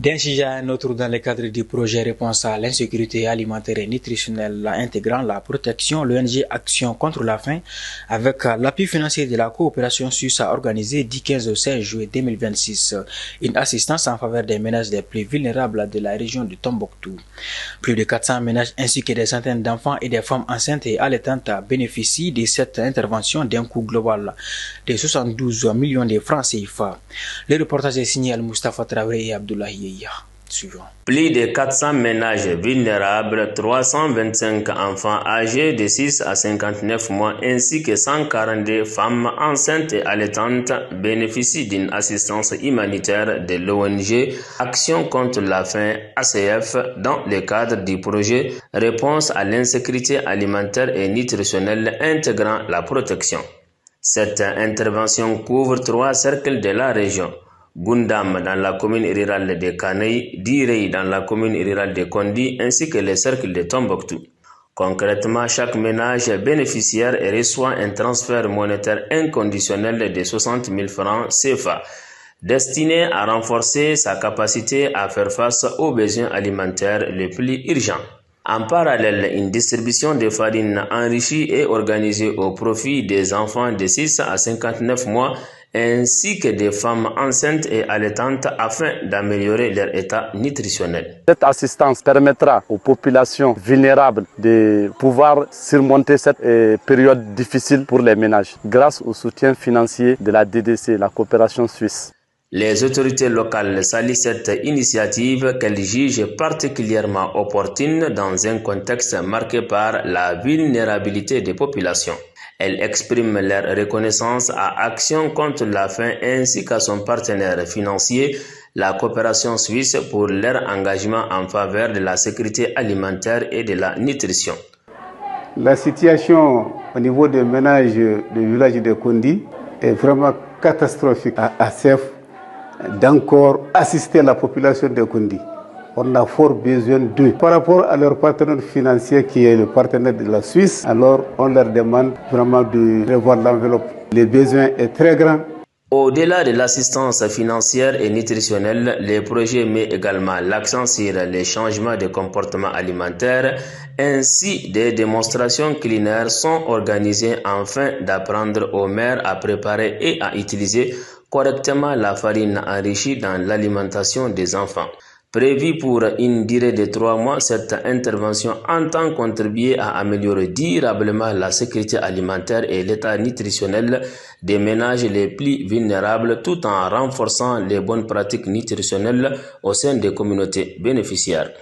D'un sujet à un autre dans le cadre du projet Réponse à l'insécurité alimentaire et nutritionnelle intégrant la protection, l'ONG Action contre la faim, avec l'appui financier de la coopération suisse, a organisé du 15 au 16 juillet 2026 une assistance en faveur des ménages les plus vulnérables de la région de Tombouctou. Plus de 400 ménages ainsi que des centaines d'enfants et des femmes enceintes et allaitantes bénéficient de cette intervention d'un coût global de 72 millions de francs CFA. Le reportage est signé Al-Mustafa Traoré et Abdoulaye. Suivant. Plus de 400 ménages vulnérables, 325 enfants âgés de 6 à 59 mois ainsi que 142 femmes enceintes et allaitantes bénéficient d'une assistance humanitaire de l'ONG Action contre la faim ACF dans le cadre du projet Réponse à l'insécurité alimentaire et nutritionnelle intégrant la protection. Cette intervention couvre 3 cercles de la région. Gundam dans la commune rurale de Kanei, Direi dans la commune rurale de Kondi ainsi que les cercles de Tombouctou. Concrètement, chaque ménage bénéficiaire reçoit un transfert monétaire inconditionnel de 60 000 francs CFA, destiné à renforcer sa capacité à faire face aux besoins alimentaires les plus urgents. En parallèle, une distribution de farine enrichie est organisée au profit des enfants de 6 à 59 mois ainsi que des femmes enceintes et allaitantes afin d'améliorer leur état nutritionnel. Cette assistance permettra aux populations vulnérables de pouvoir surmonter cette période difficile pour les ménages grâce au soutien financier de la DDC, la coopération suisse. Les autorités locales saluent cette initiative qu'elles jugent particulièrement opportune dans un contexte marqué par la vulnérabilité des populations. Elles expriment leur reconnaissance à Action contre la faim ainsi qu'à son partenaire financier, la coopération suisse, pour leur engagement en faveur de la sécurité alimentaire et de la nutrition. La situation au niveau des ménages du village de Kondi est vraiment catastrophique. À ACF d'encore assister la population de Kondi. On a fort besoin d'eux. Par rapport à leur partenaire financier qui est le partenaire de la Suisse, alors on leur demande vraiment de revoir l'enveloppe. Le besoin est très grand. Au-delà de l'assistance financière et nutritionnelle, le projet met également l'accent sur les changements de comportement alimentaire. Ainsi, des démonstrations culinaires sont organisées afin d'apprendre aux mères à préparer et à utiliser correctement la farine enrichie dans l'alimentation des enfants. Prévue pour une durée de 3 mois, cette intervention entend contribuer à améliorer durablement la sécurité alimentaire et l'état nutritionnel des ménages les plus vulnérables tout en renforçant les bonnes pratiques nutritionnelles au sein des communautés bénéficiaires.